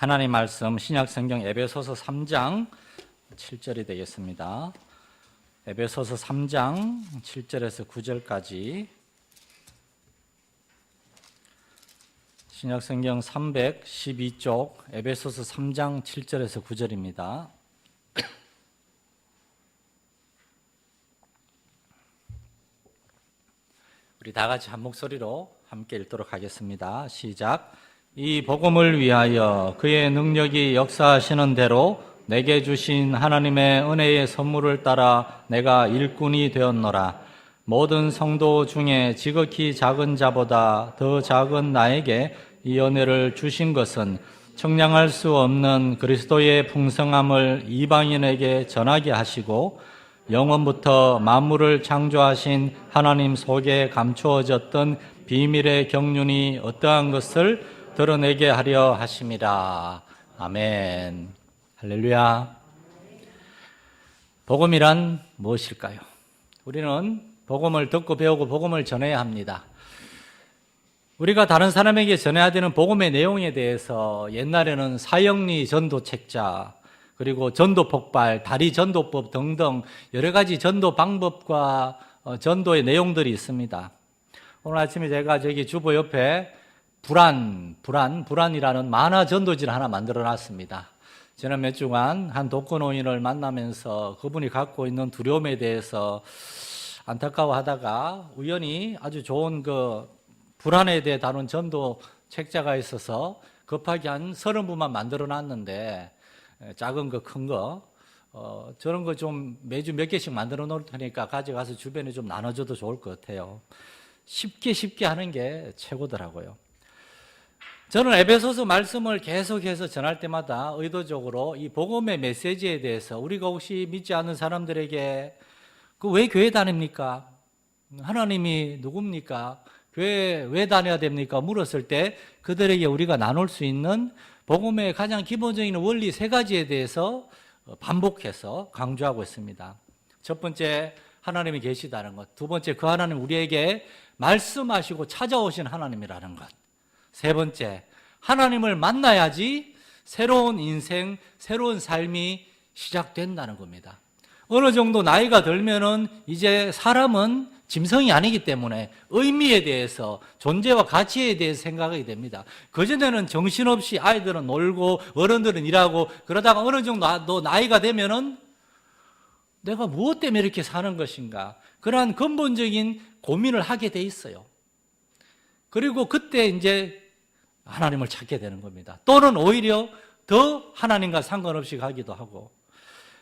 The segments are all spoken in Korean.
하나님 말씀 신약성경 에베소서 3장 7절이 되겠습니다. 에베소서 3장 7절에서 9절까지 신약성경 312쪽 에베소서 3장 7절에서 9절입니다. 우리 다 같이 한 목소리로 함께 읽도록 하겠습니다. 시작. 이 복음을 위하여 그의 능력이 역사하시는 대로 내게 주신 하나님의 은혜의 선물을 따라 내가 일꾼이 되었노라. 모든 성도 중에 지극히 작은 자보다 더 작은 나에게 이 은혜를 주신 것은 청량할 수 없는 그리스도의 풍성함을 이방인에게 전하게 하시고 영원부터 만물을 창조하신 하나님 속에 감추어졌던 비밀의 경륜이 어떠한 것을 드러내게 하려 하심이라. 아멘. 할렐루야. 복음이란 무엇일까요? 우리는 복음을 듣고 배우고 복음을 전해야 합니다. 우리가 다른 사람에게 전해야 되는 복음의 내용에 대해서 옛날에는 사형리 전도 책자, 그리고 전도 폭발, 다리 전도법 등등 여러 가지 전도 방법과 전도의 내용들이 있습니다. 오늘 아침에 제가 저기 주보 옆에 불안이라는 만화 전도지를 하나 만들어 놨습니다. 지난 몇 주간 한 독거노인을 만나면서 그분이 갖고 있는 두려움에 대해서 안타까워하다가 우연히 아주 좋은 그 불안에 대해 다룬 전도 책자가 있어서 급하게 한 30부만 만들어 놨는데 작은 거, 큰 거, 저런 거 좀 매주 몇 개씩 만들어 놓을 테니까 가져가서 주변에 좀 나눠줘도 좋을 것 같아요. 쉽게 하는 게 최고더라고요. 저는 에베소서 말씀을 계속해서 전할 때마다 의도적으로 이 복음의 메시지에 대해서 우리가 혹시 믿지 않는 사람들에게 왜 교회 다닙니까? 하나님이 누굽니까? 교회 왜 다녀야 됩니까? 물었을 때 그들에게 우리가 나눌 수 있는 복음의 가장 기본적인 원리 3가지에 대해서 반복해서 강조하고 있습니다. 첫 번째, 하나님이 계시다는 것. 두 번째, 그 하나님 우리에게 말씀하시고 찾아오신 하나님이라는 것. 세 번째, 하나님을 만나야지 새로운 인생, 새로운 삶이 시작된다는 겁니다. 어느 정도 나이가 들면은 이제 사람은 짐승이 아니기 때문에 의미에 대해서, 존재와 가치에 대해서 생각하게 됩니다. 그전에는 정신없이 아이들은 놀고 어른들은 일하고 그러다가 어느 정도 나이가 되면은 내가 무엇 때문에 이렇게 사는 것인가? 그러한 근본적인 고민을 하게 돼 있어요. 그리고 그때 이제 하나님을 찾게 되는 겁니다. 또는 오히려 더 하나님과 상관없이 가기도 하고.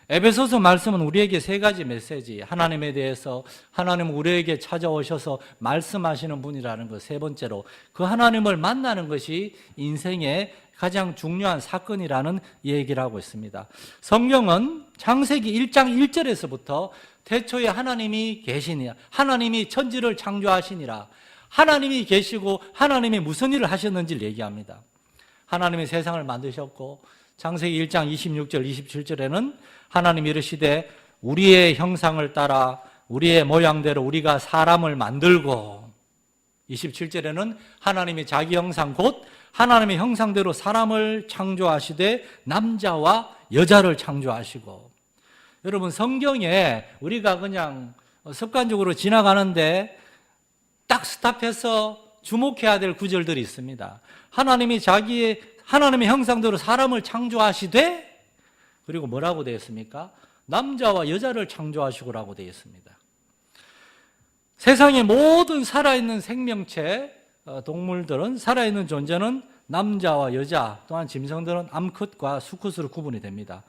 에베소서 말씀은 우리에게 3가지 메시지, 하나님에 대해서, 하나님 우리에게 찾아오셔서 말씀하시는 분이라는 것, 세 번째로 그 하나님을 만나는 것이 인생의 가장 중요한 사건이라는 얘기를 하고 있습니다. 성경은 창세기 1장 1절에서부터 태초에 하나님이 계시니라, 하나님이 천지를 창조하시니라, 하나님이 계시고 하나님이 무슨 일을 하셨는지를 얘기합니다. 하나님이 세상을 만드셨고 창세기 1장 26절 27절에는 하나님이 이르시되 우리의 형상을 따라 우리의 모양대로 우리가 사람을 만들고, 27절에는 하나님이 자기 형상 곧 하나님의 형상대로 사람을 창조하시되 남자와 여자를 창조하시고. 여러분, 성경에 우리가 그냥 습관적으로 지나가는데 딱 스탑해서 주목해야 될 구절들이 있습니다. 하나님이 하나님의 형상대로 사람을 창조하시되, 그리고 뭐라고 되어 있습니까? 남자와 여자를 창조하시고라고 되어 있습니다. 세상의 모든 살아있는 생명체, 동물들은, 살아있는 존재는 남자와 여자, 또한 짐승들은 암컷과 수컷으로 구분이 됩니다.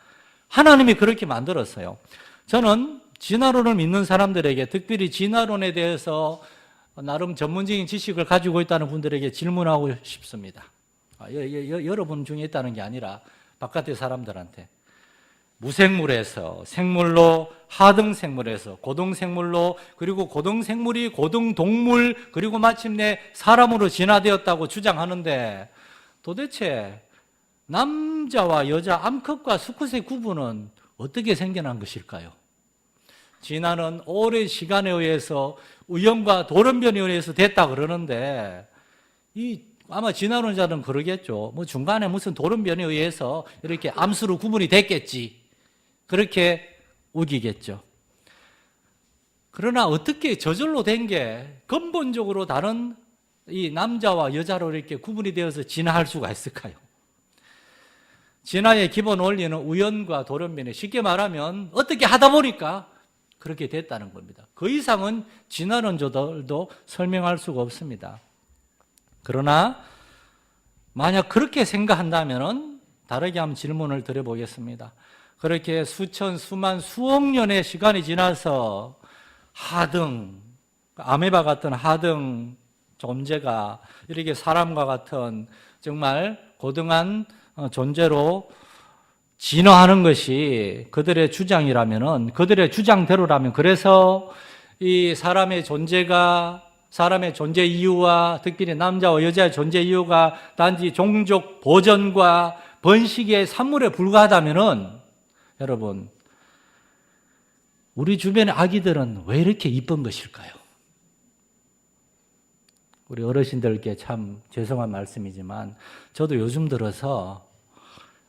하나님이 그렇게 만들었어요. 저는 진화론을 믿는 사람들에게, 특별히 진화론에 대해서 나름 전문적인 지식을 가지고 있다는 분들에게 질문하고 싶습니다. 여러분 중에 있다는 게 아니라 바깥의 사람들한테. 무생물에서 생물로, 하등생물에서 고등생물로, 그리고 고등생물이 고등동물, 그리고 마침내 사람으로 진화되었다고 주장하는데, 도대체 남자와 여자, 암컷과 수컷의 구분은 어떻게 생겨난 것일까요? 진화는 오랜 시간에 의해서 우연과 돌연변이에 의해서 됐다 그러는데, 이 아마 진화론자는 그러겠죠. 뭐 중간에 무슨 돌연변에 의해서 이렇게 암수로 구분이 됐겠지. 그렇게 우기겠죠. 그러나 어떻게 저절로 된 게 근본적으로 다른 이 남자와 여자로 이렇게 구분이 되어서 진화할 수가 있을까요? 진화의 기본 원리는 우연과 돌연변이, 쉽게 말하면 어떻게 하다 보니까 그렇게 됐다는 겁니다. 그 이상은 진화론자들도 설명할 수가 없습니다. 그러나 만약 그렇게 생각한다면 다르게 한번 질문을 드려보겠습니다. 그렇게 수천, 수만, 수억 년의 시간이 지나서 하등, 아메바 같은 하등 존재가 이렇게 사람과 같은 정말 고등한 존재로 진화하는 것이 그들의 주장이라면은, 그들의 주장대로라면, 그래서 이 사람의 존재가, 사람의 존재 이유와 특별히 남자와 여자의 존재 이유가 단지 종족 보전과 번식의 산물에 불과하다면은, 여러분, 우리 주변의 아기들은 왜 이렇게 이쁜 것일까요? 우리 어르신들께 참 죄송한 말씀이지만 저도 요즘 들어서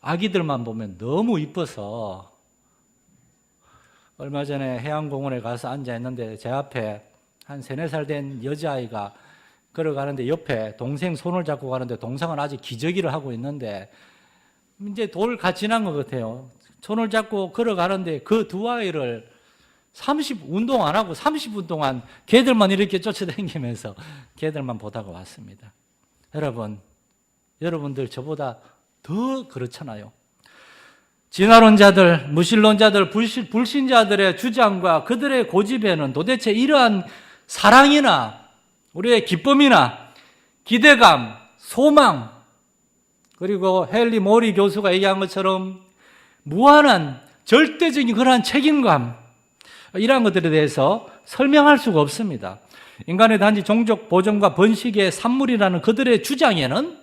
아기들만 보면 너무 이뻐서, 얼마 전에 해양공원에 가서 앉아있는데 제 앞에 한 3, 4살 된 여자아이가 걸어가는데 옆에 동생 손을 잡고 가는데 동생은 아직 기저귀를 하고 있는데 이제 돌 갓 지난 것 같아요. 손을 잡고 걸어가는데 그 두 아이를 운동 안 하고 30분 동안 걔들만 이렇게 쫓아다니면서 걔들만 보다가 왔습니다. 여러분들 저보다 더 그렇잖아요. 진화론자들, 무신론자들, 불신자들의 주장과 그들의 고집에는 도대체 이러한 사랑이나 우리의 기쁨이나 기대감, 소망, 그리고 헨리 모리 교수가 얘기한 것처럼 무한한 절대적인 그러한 책임감, 이러한 것들에 대해서 설명할 수가 없습니다. 인간의 단지 종족 보존과 번식의 산물이라는 그들의 주장에는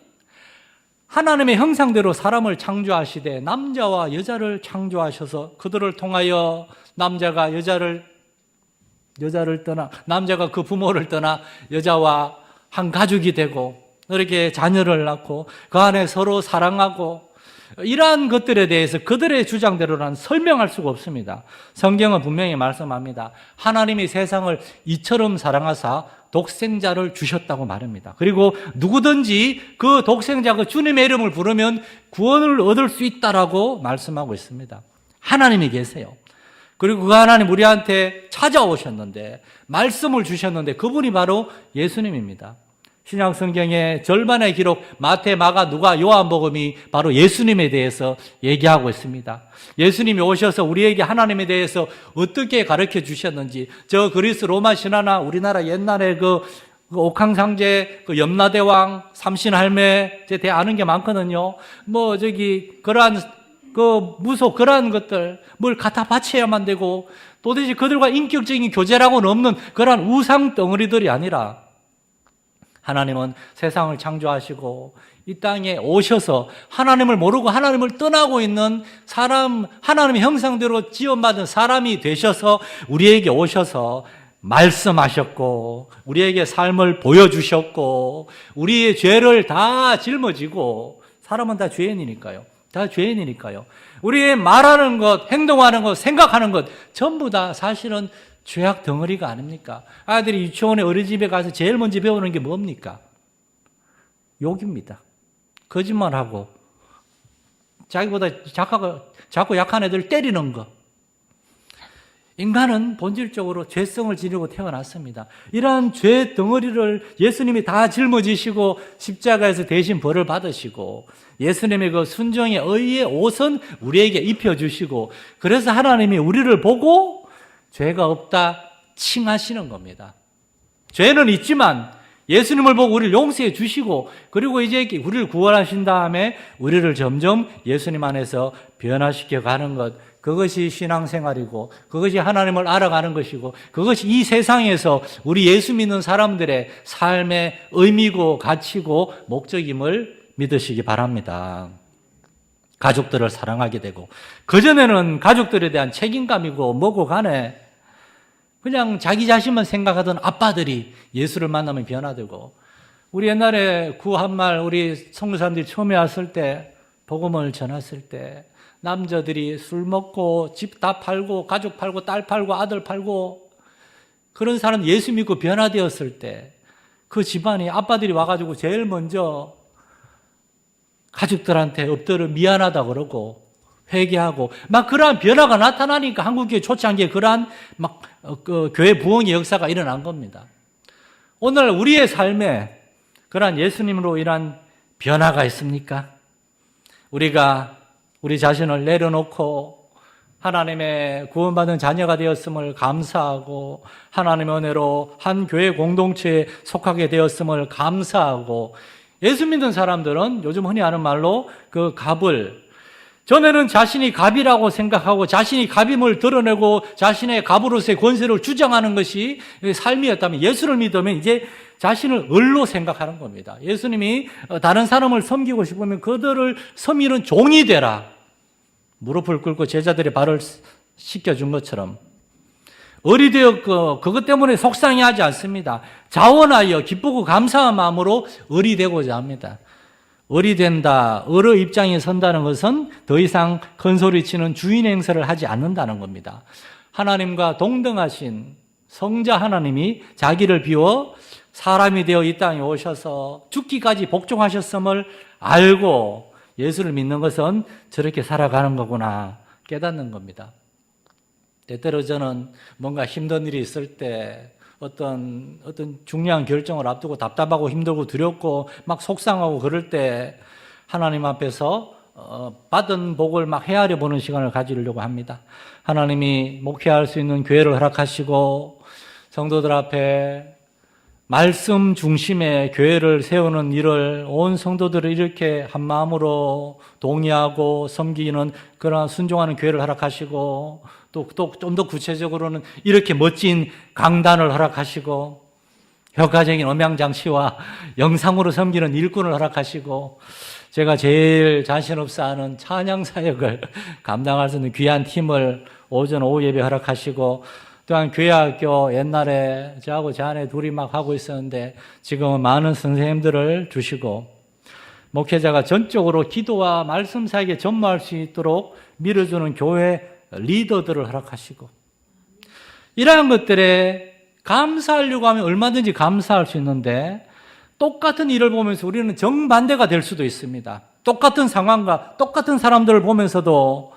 하나님의 형상대로 사람을 창조하시되 남자와 여자를 창조하셔서 그들을 통하여 남자가 여자를 떠나, 남자가 그 부모를 떠나 여자와 한 가족이 되고 이렇게 자녀를 낳고 그 안에 서로 사랑하고, 이러한 것들에 대해서 그들의 주장대로는 설명할 수가 없습니다. 성경은 분명히 말씀합니다. 하나님이 세상을 이처럼 사랑하사 독생자를 주셨다고 말합니다. 그리고 누구든지 그 독생자, 그 주님의 이름을 부르면 구원을 얻을 수 있다라고 말씀하고 있습니다. 하나님이 계세요. 그리고 그 하나님 우리한테 찾아오셨는데, 말씀을 주셨는데 그분이 바로 예수님입니다. 신약 성경의 절반의 기록, 마태, 마가, 누가, 요한복음이 바로 예수님에 대해서 얘기하고 있습니다. 예수님이 오셔서 우리에게 하나님에 대해서 어떻게 가르쳐 주셨는지, 저 그리스 로마 신화나 우리나라 옛날에 그 옥황상제, 그 염라대왕, 삼신할매, 제 아는 게 많거든요. 그러한 그러한 것들, 뭘 갖다 바쳐야만 되고, 도대체 그들과 인격적인 교제라고는 없는 그러한 우상 덩어리들이 아니라, 하나님은 세상을 창조하시고 이 땅에 오셔서 하나님을 모르고 하나님을 떠나고 있는 사람, 하나님의 형상대로 지원받은 사람이 되셔서 우리에게 오셔서 말씀하셨고 우리에게 삶을 보여주셨고 우리의 죄를 다 짊어지고, 사람은 다 죄인이니까요. 우리의 말하는 것, 행동하는 것, 생각하는 것 전부 다 사실은 죄악 덩어리가 아닙니까? 아들이 유치원에 어린이집에 가서 제일 먼저 배우는 게 뭡니까? 욕입니다. 거짓말하고 자기보다 작고 약한 애들 때리는 거. 인간은 본질적으로 죄성을 지니고 태어났습니다. 이러한 죄 덩어리를 예수님이 다 짊어지시고 십자가에서 대신 벌을 받으시고 예수님의 그 순종의 의의 옷은 우리에게 입혀주시고, 그래서 하나님이 우리를 보고 죄가 없다 칭하시는 겁니다. 죄는 있지만 예수님을 보고 우리를 용서해 주시고, 그리고 이제 우리를 구원하신 다음에 우리를 점점 예수님 안에서 변화시켜 가는 것, 그것이 신앙생활이고 그것이 하나님을 알아가는 것이고 그것이 이 세상에서 우리 예수 믿는 사람들의 삶의 의미고 가치고 목적임을 믿으시기 바랍니다. 가족들을 사랑하게 되고, 그전에는 가족들에 대한 책임감이고 뭐고 간에 그냥 자기 자신만 생각하던 아빠들이 예수를 만나면 변화되고, 우리 옛날에 구한말 우리 성도사람들이 처음에 왔을 때 복음을 전했을 때 남자들이 술 먹고 집 다 팔고 가족 팔고 딸 팔고 아들 팔고 그런 사람 예수 믿고 변화되었을 때 그 집안이 아빠들이 와가지고 제일 먼저 가족들한테 엎드려 미안하다 그러고 회개하고 막 그러한 변화가 나타나니까 한국교회 초창기에 그러한 막 교회 부흥의 역사가 일어난 겁니다. 오늘 우리의 삶에 그러한 예수님으로 인한 변화가 있습니까? 우리가 우리 자신을 내려놓고 하나님의 구원받은 자녀가 되었음을 감사하고 하나님의 은혜로 한 교회 공동체에 속하게 되었음을 감사하고 예수 믿는 사람들은 요즘 흔히 하는 말로 그 갑을 전에는 자신이 갑이라고 생각하고 자신이 갑임을 드러내고 자신의 갑으로서의 권세를 주장하는 것이 삶이었다면 예수를 믿으면 이제 자신을 을로 생각하는 겁니다. 예수님이 다른 사람을 섬기고 싶으면 그들을 섬기는 종이 되라. 무릎을 꿇고 제자들의 발을 씻겨준 것처럼 을이 되었고 그것 때문에 속상해하지 않습니다. 자원하여 기쁘고 감사한 마음으로 을이 되고자 합니다. 을이 된다, 을의 입장에 선다는 것은 더 이상 큰소리치는 주인 행세를 하지 않는다는 겁니다. 하나님과 동등하신 성자 하나님이 자기를 비워 사람이 되어 이 땅에 오셔서 죽기까지 복종하셨음을 알고 예수를 믿는 것은 저렇게 살아가는 거구나 깨닫는 겁니다. 때때로 저는 뭔가 힘든 일이 있을 때 어떤 중요한 결정을 앞두고 답답하고 힘들고 두렵고 막 속상하고 그럴 때 하나님 앞에서 받은 복을 막 헤아려 보는 시간을 가지려고 합니다. 하나님이 목회할 수 있는 교회를 허락하시고 성도들 앞에 말씀 중심의 교회를 세우는 일을 온 성도들을 이렇게 한 마음으로 동의하고 섬기는 그러한 순종하는 교회를 허락하시고 또 좀 더 구체적으로는 이렇게 멋진 강단을 허락하시고 효과적인 음향장치와 영상으로 섬기는 일꾼을 허락하시고 제가 제일 자신없어 하는 찬양 사역을 감당할 수 있는 귀한 팀을 오전 오후 예배 허락하시고 또한 교회학교 옛날에 저하고 제 아내 둘이 막 하고 있었는데 지금은 많은 선생님들을 주시고 목회자가 전적으로 기도와 말씀 사역에 전무할 수 있도록 밀어주는 교회 리더들을 허락하시고 이러한 것들에 감사하려고 하면 얼마든지 감사할 수 있는데 똑같은 일을 보면서 우리는 정반대가 될 수도 있습니다. 똑같은 상황과 똑같은 사람들을 보면서도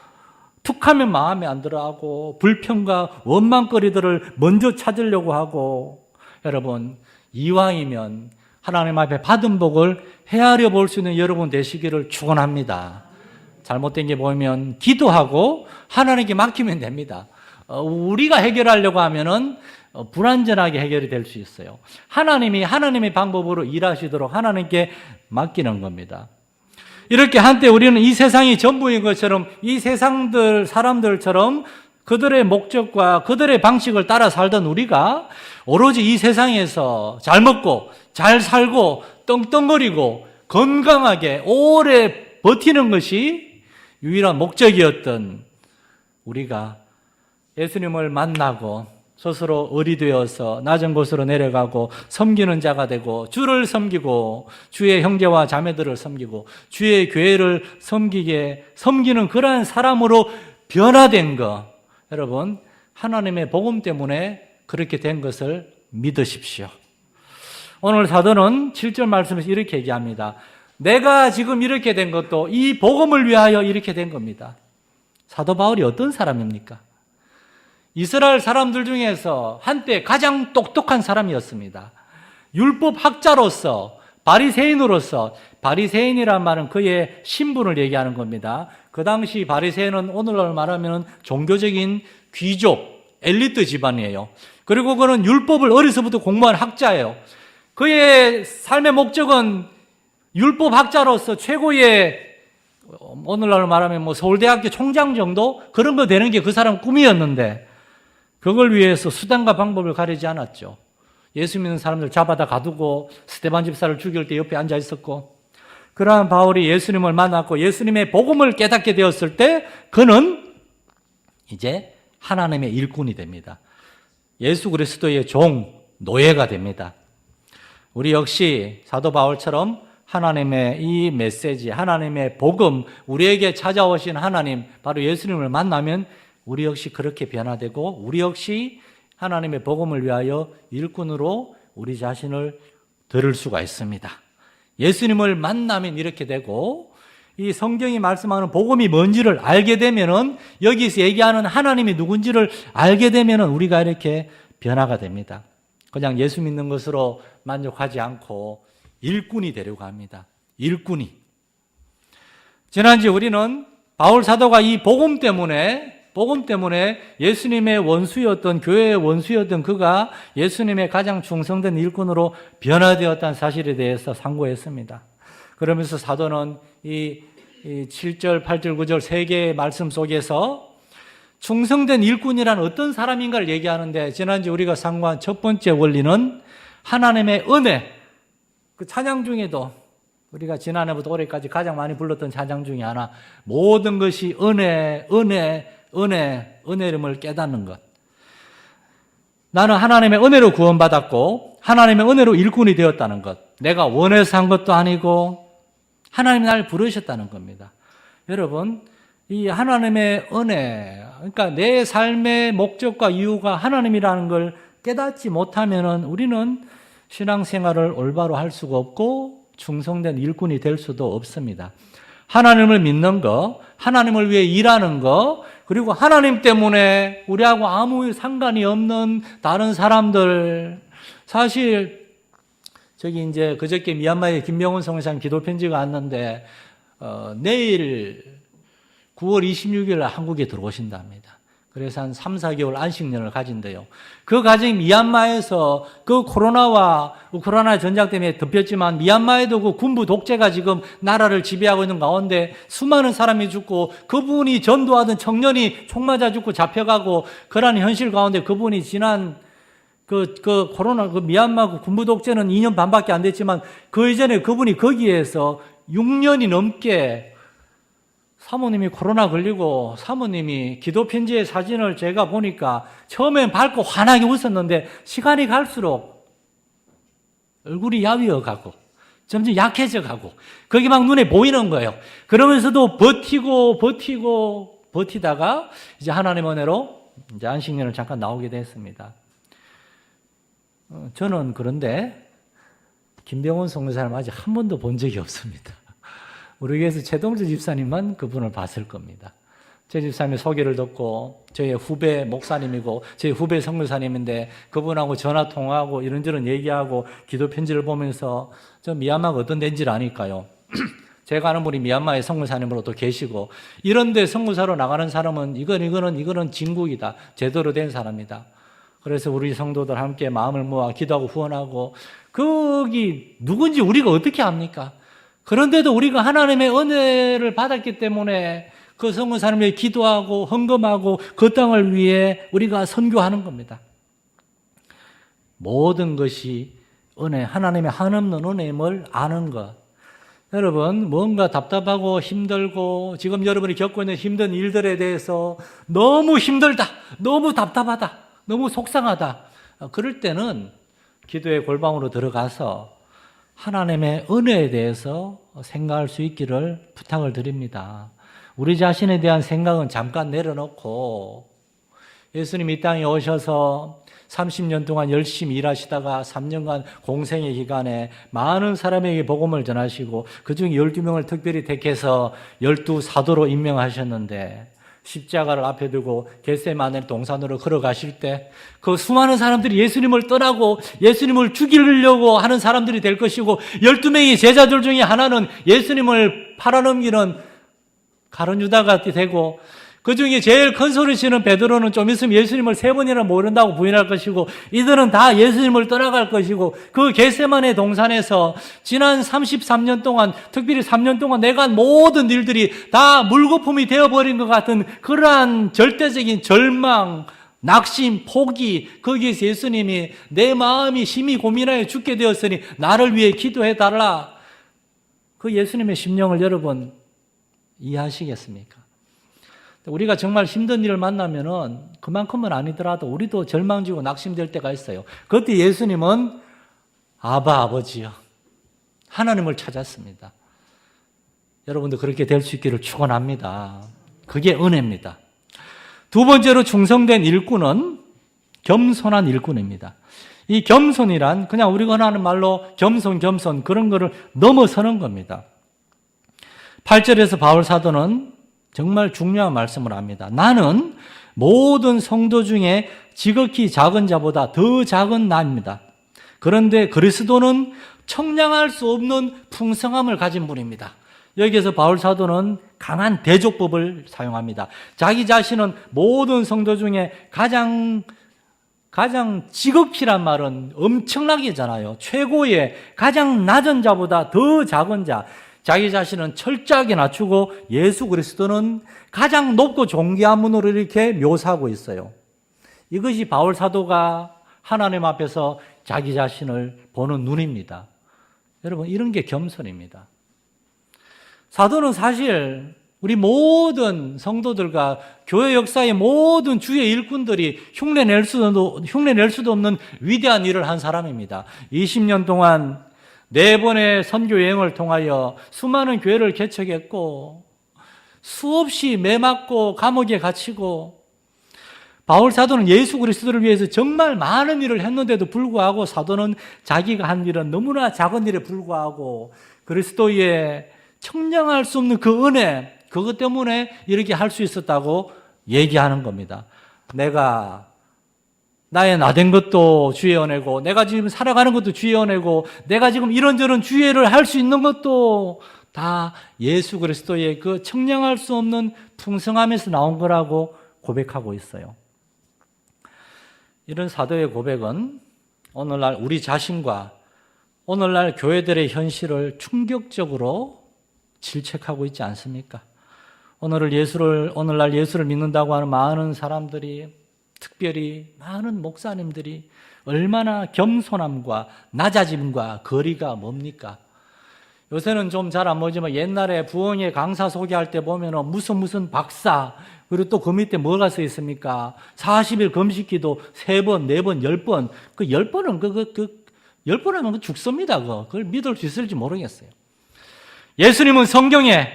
툭하면 마음에 안 들어하고 불평과 원망거리들을 먼저 찾으려고 하고 여러분 이왕이면 하나님 앞에 받은 복을 헤아려 볼 수 있는 여러분 되시기를 축원합니다. 잘못된 게 보이면 기도하고 하나님께 맡기면 됩니다. 우리가 해결하려고 하면은 불완전하게 해결이 될 수 있어요. 하나님이 하나님의 방법으로 일하시도록 하나님께 맡기는 겁니다. 이렇게 한때 우리는 이 세상이 전부인 것처럼 이 세상들 사람들처럼 그들의 목적과 그들의 방식을 따라 살던 우리가 오로지 이 세상에서 잘 먹고 잘 살고 떵떵거리고 건강하게 오래 버티는 것이 유일한 목적이었던 우리가 예수님을 만나고 스스로 을이 되어서 낮은 곳으로 내려가고 섬기는 자가 되고 주를 섬기고 주의 형제와 자매들을 섬기고 주의 교회를 섬기는 그러한 사람으로 변화된 것 여러분 하나님의 복음 때문에 그렇게 된 것을 믿으십시오. 오늘 사도는 7절 말씀에서 이렇게 얘기합니다. 내가 지금 이렇게 된 것도 이 복음을 위하여 이렇게 된 겁니다. 사도 바울이 어떤 사람입니까? 이스라엘 사람들 중에서 한때 가장 똑똑한 사람이었습니다. 율법 학자로서 바리새인으로서 바리새인이란 말은 그의 신분을 얘기하는 겁니다. 그 당시 바리새인은 오늘날 말하면 종교적인 귀족, 엘리트 집안이에요. 그리고 그는 율법을 어려서부터 공부한 학자예요. 그의 삶의 목적은 율법 학자로서 최고의 오늘날 말하면 뭐 서울대학교 총장 정도 그런 거 되는 게 그 사람 꿈이었는데 그걸 위해서 수단과 방법을 가리지 않았죠. 예수 믿는 사람들 잡아다 가두고 스데반 집사를 죽일 때 옆에 앉아 있었고 그러한 바울이 예수님을 만났고 예수님의 복음을 깨닫게 되었을 때 그는 이제 하나님의 일꾼이 됩니다. 예수 그리스도의 종, 노예가 됩니다. 우리 역시 사도 바울처럼 하나님의 이 메시지, 하나님의 복음, 우리에게 찾아오신 하나님, 바로 예수님을 만나면 우리 역시 그렇게 변화되고 우리 역시 하나님의 복음을 위하여 일꾼으로 우리 자신을 들을 수가 있습니다. 예수님을 만나면 이렇게 되고, 이 성경이 말씀하는 복음이 뭔지를 알게 되면은, 여기서 얘기하는 하나님이 누군지를 알게 되면은 우리가 이렇게 변화가 됩니다. 그냥 예수 믿는 것으로 만족하지 않고 일꾼이 되려고 합니다. 일꾼이. 지난주에 우리는 바울 사도가 이 복음 때문에 예수님의 원수였던, 교회의 원수였던 그가 예수님의 가장 충성된 일꾼으로 변화되었다는 사실에 대해서 상고했습니다. 그러면서 사도는 이 7절, 8절, 9절 세 개의 말씀 속에서 충성된 일꾼이란 어떤 사람인가를 얘기하는데, 지난주 우리가 상고한 첫 번째 원리는 하나님의 은혜. 그 찬양 중에도 우리가 지난해부터 올해까지 가장 많이 불렀던 찬양 중에 하나, 모든 것이 은혜임을 깨닫는 것. 나는 하나님의 은혜로 구원받았고 하나님의 은혜로 일꾼이 되었다는 것. 내가 원해서 한 것도 아니고 하나님이 나를 부르셨다는 겁니다. 여러분, 이 하나님의 은혜, 그러니까 내 삶의 목적과 이유가 하나님이라는 걸 깨닫지 못하면은 우리는 신앙생활을 올바로 할 수가 없고 충성된 일꾼이 될 수도 없습니다. 하나님을 믿는 거, 하나님을 위해 일하는 거, 그리고 하나님 때문에 우리하고 아무 상관이 없는 다른 사람들, 사실 저기 이제 그저께 미얀마에 김병훈 성회사님 기도 편지가 왔는데 내일 9월 26일 날 한국에 들어오신답니다. 그래서 한 3, 4개월 안식년을 가진대요. 그 과정이 미얀마에서 그 코로나와 우크라이나 전쟁 때문에 덮였지만 미얀마에도 그 군부 독재가 지금 나라를 지배하고 있는 가운데 수많은 사람이 죽고, 그분이 전도하던 청년이 총 맞아 죽고 잡혀가고, 그런 현실 가운데 그분이 지난 그 코로나, 그 미얀마 그 군부 독재는 2년 반밖에 안 됐지만 그 이전에 그분이 거기에서 6년이 넘게, 사모님이 코로나 걸리고 사모님이 기도 편지의 사진을 제가 보니까 처음엔 밝고 환하게 웃었는데 시간이 갈수록 얼굴이 야위어 가고 점점 약해져 가고 그게 막 눈에 보이는 거예요. 그러면서도 버티다가 이제 하나님 은혜로 이제 안식년을 잠깐 나오게 됐습니다. 저는 그런데 김병훈 성교사님 아직 한 번도 본 적이 없습니다. 우리 교회에서 최동주 집사님만 그분을 봤을 겁니다. 제 집사님의 소개를 듣고 저희 후배 목사님이고 저희 후배 선교사님인데 그분하고 전화 통화하고 이런저런 얘기하고 기도 편지를 보면서 저 미얀마가 어떤 데인지를 아니까요. 제가 아는 분이 미얀마의 선교사님으로 또 계시고, 이런데 선교사로 나가는 사람은 이거는 진국이다. 제대로 된 사람이다. 그래서 우리 성도들 함께 마음을 모아 기도하고 후원하고, 거기 누군지 우리가 어떻게 압니까? 그런데도 우리가 하나님의 은혜를 받았기 때문에 그 선교사님을 위해 기도하고 헌금하고 그 땅을 위해 우리가 선교하는 겁니다. 모든 것이 은혜, 하나님의 한없는 은혜임을 아는 것. 여러분, 뭔가 답답하고 힘들고 지금 여러분이 겪고 있는 힘든 일들에 대해서 너무 힘들다, 너무 답답하다, 너무 속상하다, 그럴 때는 기도의 골방으로 들어가서 하나님의 은혜에 대해서 생각할 수 있기를 부탁을 드립니다. 우리 자신에 대한 생각은 잠깐 내려놓고, 예수님 이 땅에 오셔서 30년 동안 열심히 일하시다가 3년간 공생의 기간에 많은 사람에게 복음을 전하시고 그중 12명을 특별히 택해서 12사도로 임명하셨는데, 십자가를 앞에 두고 겟세마네 동산으로 걸어가실 때 그 수많은 사람들이 예수님을 떠나고 예수님을 죽이려고 하는 사람들이 될 것이고, 12명의 제자들 중에 하나는 예수님을 팔아넘기는 가룟 유다가 되고, 그 중에 제일 큰 소리 치는 베드로는 좀 있으면 예수님을 3번이나 모른다고 부인할 것이고, 이들은 다 예수님을 떠나갈 것이고, 그 겟세마네 동산에서 지난 33년 동안, 특별히 3년 동안 내가 한 모든 일들이 다 물거품이 되어버린 것 같은 그러한 절대적인 절망, 낙심, 포기, 거기에서 예수님이 내 마음이 심히 고민하여 죽게 되었으니 나를 위해 기도해달라. 그 예수님의 심령을 여러분 이해하시겠습니까? 우리가 정말 힘든 일을 만나면은 그만큼은 아니더라도 우리도 절망지고 낙심될 때가 있어요. 그때 예수님은 아바 아버지요. 하나님을 찾았습니다. 여러분도 그렇게 될 수 있기를 축원합니다. 그게 은혜입니다. 두 번째로 충성된 일꾼은 겸손한 일꾼입니다. 이 겸손이란 그냥 우리가 하는 말로 겸손 그런 거를 넘어서는 겁니다. 8절에서 바울 사도는 정말 중요한 말씀을 합니다. 나는 모든 성도 중에 지극히 작은 자보다 더 작은 나입니다. 그런데 그리스도는 청량할 수 없는 풍성함을 가진 분입니다. 여기에서 바울 사도는 강한 대조법을 사용합니다. 자기 자신은 모든 성도 중에 가장 지극히란 말은 엄청나게잖아요. 최고의 가장 낮은 자보다 더 작은 자. 자기 자신은 철저하게 낮추고 예수 그리스도는 가장 높고 존귀한 분으로 이렇게 묘사하고 있어요. 이것이 바울 사도가 하나님 앞에서 자기 자신을 보는 눈입니다. 여러분, 이런 게 겸손입니다. 사도는 사실 우리 모든 성도들과 교회 역사의 모든 주의 일꾼들이 흉내낼 수도 없는 위대한 일을 한 사람입니다. 20년 동안 4번의 선교 여행을 통하여 수많은 교회를 개척했고 수없이 매맞고 감옥에 갇히고 바울 사도는 예수 그리스도를 위해서 정말 많은 일을 했는데도 불구하고 사도는 자기가 한 일은 너무나 작은 일에 불구하고 그리스도의 청량할 수 없는 그 은혜, 그것 때문에 이렇게 할 수 있었다고 얘기하는 겁니다. 내가 나의 나된 것도 주의 은혜고 내가 지금 살아가는 것도 주의 은혜고 내가 지금 이런저런 주의를 할 수 있는 것도 다 예수 그리스도의 그 청량할 수 없는 풍성함에서 나온 거라고 고백하고 있어요. 이런 사도의 고백은 오늘날 우리 자신과 오늘날 교회들의 현실을 충격적으로 질책하고 있지 않습니까? 오늘날 예수를 믿는다고 하는 많은 사람들이, 특별히 많은 목사님들이 얼마나 겸손함과 낮아짐과 거리가 뭡니까? 요새는 좀 잘 안 보이지만 옛날에 부흥회 강사 소개할 때 보면은 무슨 박사, 그리고 또 그 밑에 뭐가 써 있습니까? 40일 금식기도 3번, 4번, 10번. 그 10번은 10번 하면 죽습니다. 그걸 믿을 수 있을지 모르겠어요. 예수님은 성경에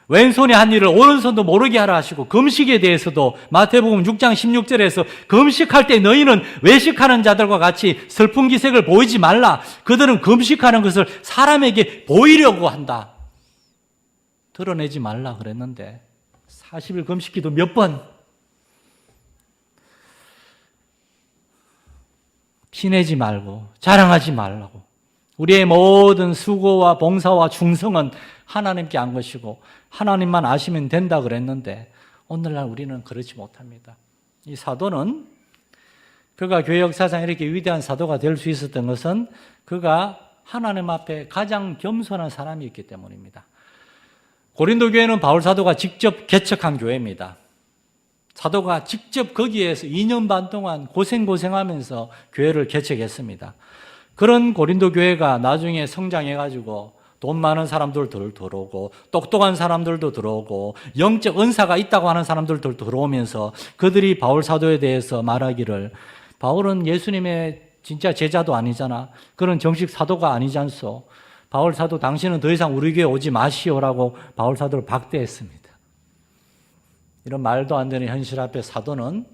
왼손이 한 일을 오른손도 모르게 하라 하시고 금식에 대해서도 마태복음 6장 16절에서 금식할 때 너희는 외식하는 자들과 같이 슬픈 기색을 보이지 말라. 그들은 금식하는 것을 사람에게 보이려고 한다. 드러내지 말라 그랬는데 40일 금식기도 몇 번 피내지 말고 자랑하지 말라고. 우리의 모든 수고와 봉사와 충성은 하나님께 한 것이고 하나님만 아시면 된다 그랬는데 오늘날 우리는 그렇지 못합니다. 이 사도는 그가 교회 역사상 이렇게 위대한 사도가 될 수 있었던 것은 그가 하나님 앞에 가장 겸손한 사람이었기 때문입니다. 고린도 교회는 바울 사도가 직접 개척한 교회입니다. 사도가 직접 거기에서 2년 반 동안 고생하면서 교회를 개척했습니다. 그런 고린도 교회가 나중에 성장해가지고 돈 많은 사람들도 들어오고 똑똑한 사람들도 들어오고 영적 은사가 있다고 하는 사람들도 들어오면서 그들이 바울 사도에 대해서 말하기를 바울은 예수님의 진짜 제자도 아니잖아. 그런 정식 사도가 아니지 않소. 바울 사도 당신은 더 이상 우리 교회 오지 마시오라고 바울 사도를 박대했습니다. 이런 말도 안 되는 현실 앞에 사도는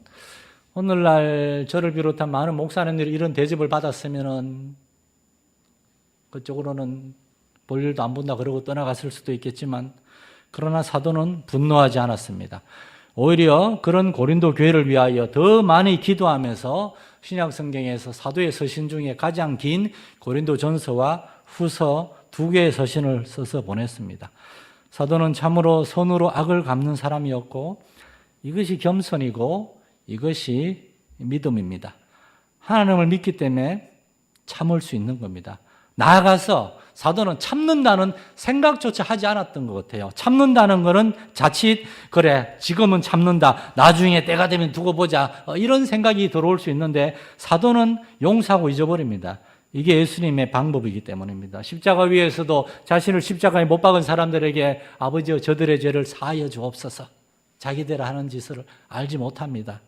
오늘날 저를 비롯한 많은 목사님들이 이런 대접을 받았으면은 그쪽으로는 볼 일도 안 본다 그러고 떠나갔을 수도 있겠지만 그러나 사도는 분노하지 않았습니다. 오히려 그런 고린도 교회를 위하여 더 많이 기도하면서 신약 성경에서 사도의 서신 중에 가장 긴 고린도 전서와 후서 2개의 서신을 써서 보냈습니다. 사도는 참으로 손으로 악을 갚는 사람이었고 이것이 겸손이고 이것이 믿음입니다. 하나님을 믿기 때문에 참을 수 있는 겁니다. 나아가서 사도는 참는다는 생각조차 하지 않았던 것 같아요. 참는다는 것은 자칫 그래 지금은 참는다 나중에 때가 되면 두고 보자 이런 생각이 들어올 수 있는데 사도는 용서하고 잊어버립니다. 이게 예수님의 방법이기 때문입니다. 십자가 위에서도 자신을 십자가에 못 박은 사람들에게 아버지여 저들의 죄를 사하여 주옵소서. 자기들 하는 짓을 알지 못합니다.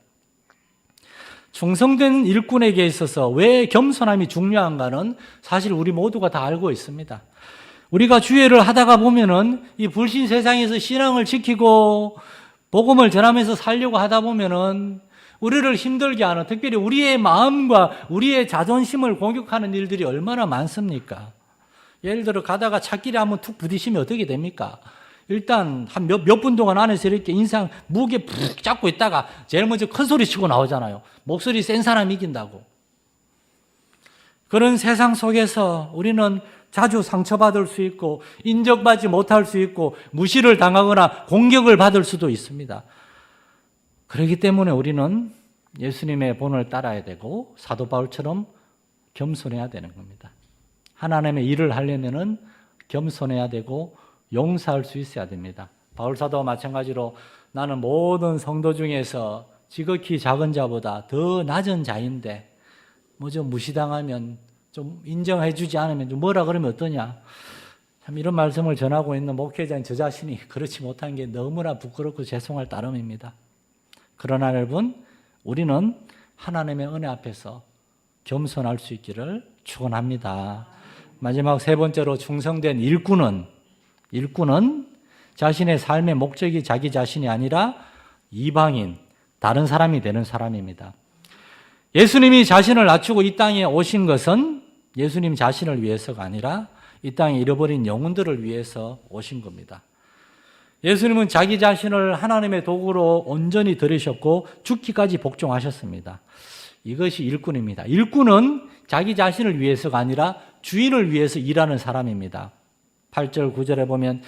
충성된 일꾼에게 있어서 왜 겸손함이 중요한가는 사실 우리 모두가 다 알고 있습니다. 우리가 주일을 하다가 보면은 이 불신 세상에서 신앙을 지키고 복음을 전하면서 살려고 하다 보면은 우리를 힘들게 하는, 특별히 우리의 마음과 우리의 자존심을 공격하는 일들이 얼마나 많습니까? 예를 들어 가다가 찻길에 한번 툭 부딪히면 어떻게 됩니까? 일단 한 몇 분 동안 안에서 이렇게 인상 무게 푹 잡고 있다가 제일 먼저 큰 소리 치고 나오잖아요. 목소리 센 사람이 이긴다고. 그런 세상 속에서 우리는 자주 상처받을 수 있고 인정받지 못할 수 있고 무시를 당하거나 공격을 받을 수도 있습니다. 그렇기 때문에 우리는 예수님의 본을 따라야 되고 사도 바울처럼 겸손해야 되는 겁니다. 하나님의 일을 하려면은 겸손해야 되고 용서할 수 있어야 됩니다. 바울 사도와 마찬가지로 나는 모든 성도 중에서 지극히 작은 자보다 더 낮은 자인데 뭐 좀 무시당하면 좀 인정해 주지 않으면 좀 뭐라 그러면 어떠냐. 참 이런 말씀을 전하고 있는 목회자인 저 자신이 그렇지 못한 게 너무나 부끄럽고 죄송할 따름입니다. 그러나 여러분, 우리는 하나님의 은혜 앞에서 겸손할 수 있기를 축원합니다. 마지막 세 번째로 충성된 일꾼은 자신의 삶의 목적이 자기 자신이 아니라 이방인, 다른 사람이 되는 사람입니다. 예수님이 자신을 낮추고 이 땅에 오신 것은 예수님 자신을 위해서가 아니라 이 땅에 잃어버린 영혼들을 위해서 오신 겁니다. 예수님은 자기 자신을 하나님의 도구로 온전히 들이셨고 죽기까지 복종하셨습니다. 이것이 일꾼입니다. 일꾼은 자기 자신을 위해서가 아니라 주인을 위해서 일하는 사람입니다. 8절 9절에 보면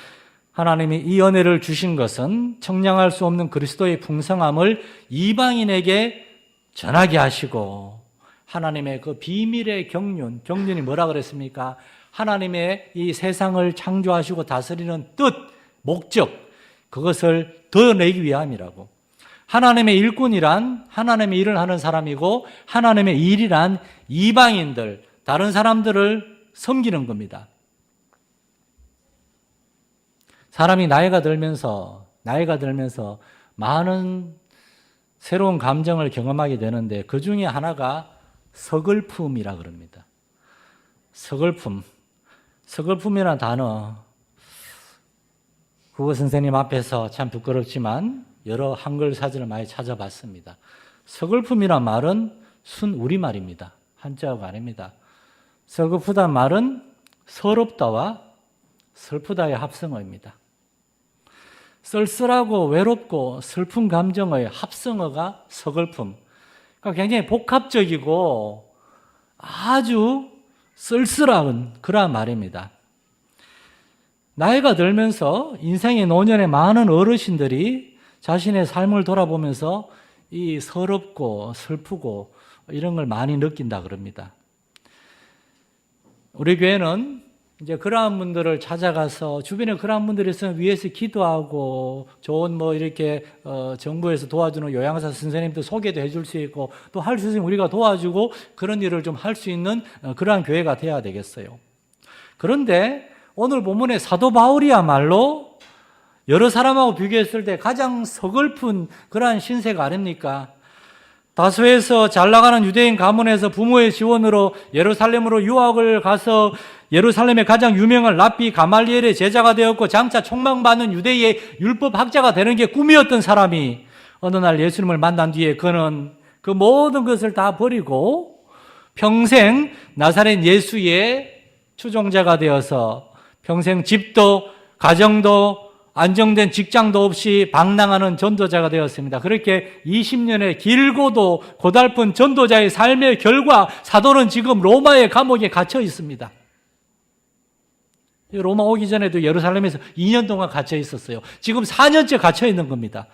하나님이 이 은혜를 주신 것은 청량할 수 없는 그리스도의 풍성함을 이방인에게 전하게 하시고 하나님의 그 비밀의 경륜이 뭐라 그랬습니까? 하나님의 이 세상을 창조하시고 다스리는 뜻, 목적, 그것을 드러내기 위함이라고. 하나님의 일꾼이란 하나님의 일을 하는 사람이고 하나님의 일이란 이방인들, 다른 사람들을 섬기는 겁니다. 사람이 나이가 들면서 많은 새로운 감정을 경험하게 되는데 그 중에 하나가 서글픔이라 그럽니다. 서글픔이라는 단어, 국어 선생님 앞에서 참 부끄럽지만 여러 한글 사전을 많이 찾아봤습니다. 서글픔이란 말은 순 우리말입니다. 한자어가 아닙니다. 서글프다는 말은 서럽다와 슬프다의 합성어입니다. 쓸쓸하고 외롭고 슬픈 감정의 합성어가 서글픔. 그러니까 굉장히 복합적이고 아주 쓸쓸한 그러한 말입니다. 나이가 들면서 인생의 노년에 많은 어르신들이 자신의 삶을 돌아보면서 이 서럽고 슬프고 이런 걸 많이 느낀다 그럽니다. 우리 교회는 이제 그러한 분들을 찾아가서 주변에 그러한 분들이 있으면 위에서 기도하고 좋은 이렇게 정부에서 도와주는 요양사 선생님도 소개도 해줄 수 있고 또 할 수 있으면 우리가 도와주고 그런 일을 좀 할 수 있는 그러한 교회가 돼야 되겠어요. 그런데 오늘 본문의 사도 바울이야말로 여러 사람하고 비교했을 때 가장 서글픈 그러한 신세가 아닙니까? 다소에서 잘 나가는 유대인 가문에서 부모의 지원으로 예루살렘으로 유학을 가서 예루살렘의 가장 유명한 랍비 가말리엘의 제자가 되었고 장차 촉망받는 유대의 율법학자가 되는 게 꿈이었던 사람이 어느 날 예수님을 만난 뒤에 그는 그 모든 것을 다 버리고 평생 나사렛 예수의 추종자가 되어서 평생 집도 가정도 안정된 직장도 없이 방랑하는 전도자가 되었습니다. 그렇게 20년의 길고도 고달픈 전도자의 삶의 결과 사도는 지금 로마의 감옥에 갇혀 있습니다. 로마 오기 전에도 예루살렘에서 2년 동안 갇혀 있었어요. 지금 4년째 갇혀 있는 겁니다.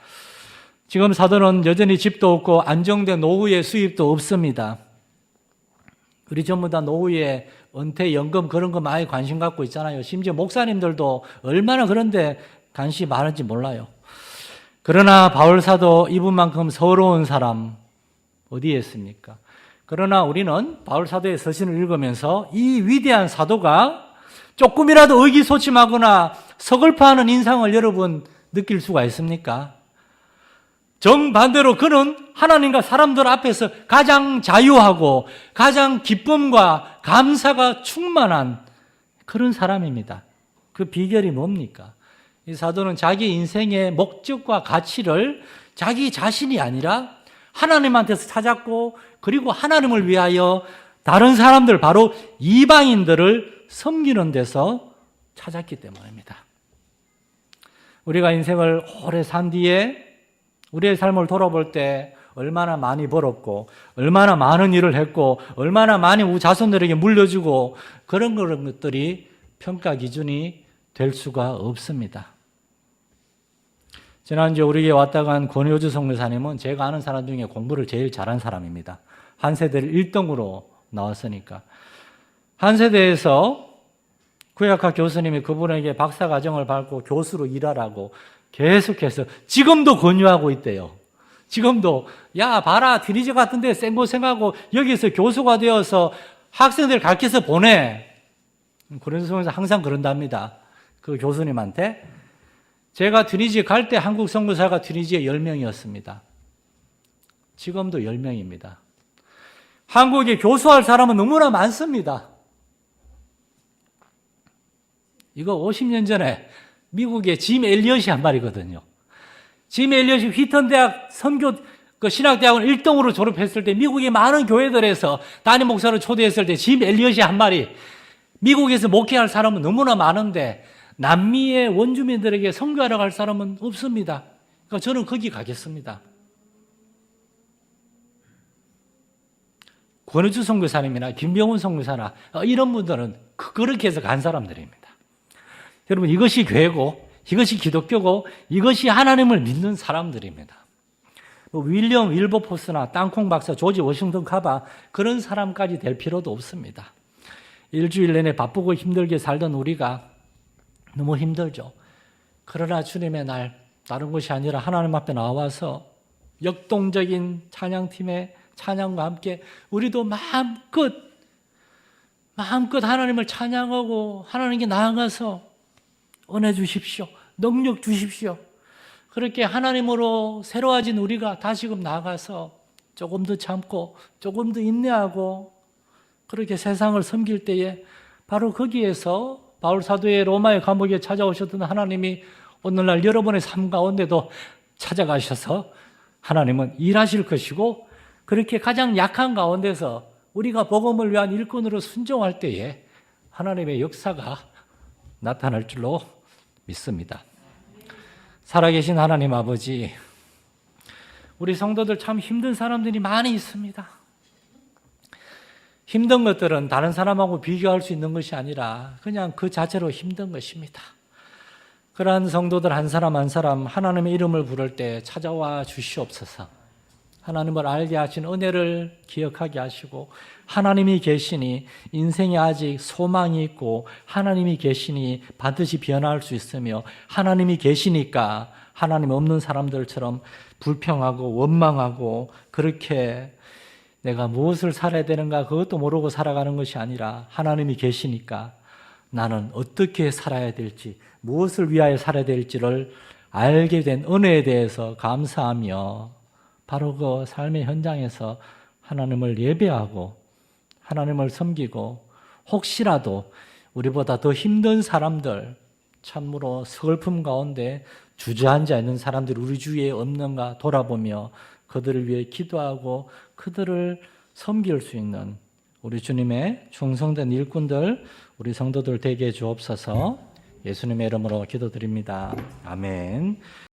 지금 사도는 여전히 집도 없고 안정된 노후의 수입도 없습니다. 우리 전부 다 노후에 은퇴, 연금 그런 거 많이 관심 갖고 있잖아요. 심지어 목사님들도 얼마나 그런데 관심이 많은지 몰라요. 그러나 바울 사도 이분만큼 서러운 사람 어디에 있습니까? 그러나 우리는 바울 사도의 서신을 읽으면서 이 위대한 사도가 조금이라도 의기소침하거나 서글퍼하는 인상을 여러분 느낄 수가 있습니까? 정반대로 그는 하나님과 사람들 앞에서 가장 자유하고 가장 기쁨과 감사가 충만한 그런 사람입니다. 그 비결이 뭡니까? 이 사도는 자기 인생의 목적과 가치를 자기 자신이 아니라 하나님한테서 찾았고, 그리고 하나님을 위하여 다른 사람들, 바로 이방인들을 섬기는 데서 찾았기 때문입니다. 우리가 인생을 오래 산 뒤에 우리의 삶을 돌아볼 때 얼마나 많이 벌었고, 얼마나 많은 일을 했고, 얼마나 많이 우리 자손들에게 물려주고, 그런 것들이 평가 기준이 될 수가 없습니다. 지난주에 우리에게 왔다 간 권효주 선교사님은 제가 아는 사람 중에 공부를 제일 잘한 사람입니다. 한 세대를 1등으로 나왔으니까. 한 세대에서 구약학 교수님이 그분에게 박사과정을 밟고 교수로 일하라고 계속해서 지금도 권유하고 있대요. 지금도 야 봐라, 트니지 같은 데 생고생하고 여기서 교수가 되어서 학생들 가르쳐서 보내. 그런 성에서 항상 그런답니다. 그 교수님한테. 제가 트니지 갈 때 한국 선교사가 트니지에 10명이었습니다. 지금도 10명입니다. 한국에 교수할 사람은 너무나 많습니다. 이거 50년 전에 미국의 짐 엘리엇이 한 말이거든요. 짐 엘리엇이 휘턴 대학 선교 신학대학원 1등으로 졸업했을 때 미국의 많은 교회들에서 담임 목사를 초대했을 때 짐 엘리엇이 한 말이, 미국에서 목회할 사람은 너무나 많은데 남미의 원주민들에게 선교하러 갈 사람은 없습니다. 그러니까 저는 거기 가겠습니다. 권우주 선교사님이나 김병훈 선교사나 이런 분들은 그렇게 해서 간 사람들입니다. 여러분, 이것이 교회고, 이것이 기독교고, 이것이 하나님을 믿는 사람들입니다. 윌리엄 윌버포스나 땅콩 박사, 조지 워싱턴 카바, 그런 사람까지 될 필요도 없습니다. 일주일 내내 바쁘고 힘들게 살던 우리가 너무 힘들죠. 그러나 주님의 날, 다른 것이 아니라 하나님 앞에 나와서 역동적인 찬양팀의 찬양과 함께 우리도 마음껏 하나님을 찬양하고 하나님께 나아가서 은혜 주십시오, 능력 주십시오. 그렇게 하나님으로 새로워진 우리가 다시금 나아가서 조금 더 참고 조금 더 인내하고 그렇게 세상을 섬길 때에 바로 거기에서 바울 사도의 로마의 감옥에 찾아오셨던 하나님이 오늘날 여러분의 삶 가운데도 찾아가셔서 하나님은 일하실 것이고, 그렇게 가장 약한 가운데서 우리가 복음을 위한 일꾼으로 순종할 때에 하나님의 역사가 나타날 줄로 믿습니다. 살아계신 하나님 아버지, 우리 성도들 참 힘든 사람들이 많이 있습니다. 힘든 것들은 다른 사람하고 비교할 수 있는 것이 아니라 그냥 그 자체로 힘든 것입니다. 그러한 성도들 한 사람 한 사람 하나님의 이름을 부를 때 찾아와 주시옵소서. 하나님을 알게 하신 은혜를 기억하게 하시고, 하나님이 계시니 인생에 아직 소망이 있고, 하나님이 계시니 반드시 변화할 수 있으며, 하나님이 계시니까 하나님 없는 사람들처럼 불평하고 원망하고 그렇게 내가 무엇을 살아야 되는가 그것도 모르고 살아가는 것이 아니라, 하나님이 계시니까 나는 어떻게 살아야 될지, 무엇을 위하여 살아야 될지를 알게 된 은혜에 대해서 감사하며 바로 그 삶의 현장에서 하나님을 예배하고 하나님을 섬기고, 혹시라도 우리보다 더 힘든 사람들, 참으로 슬픔 가운데 주저앉아 있는 사람들이 우리 주위에 없는가 돌아보며 그들을 위해 기도하고 그들을 섬길 수 있는 우리 주님의 충성된 일꾼들, 우리 성도들 되게 해 주옵소서. 예수님의 이름으로 기도드립니다. 아멘.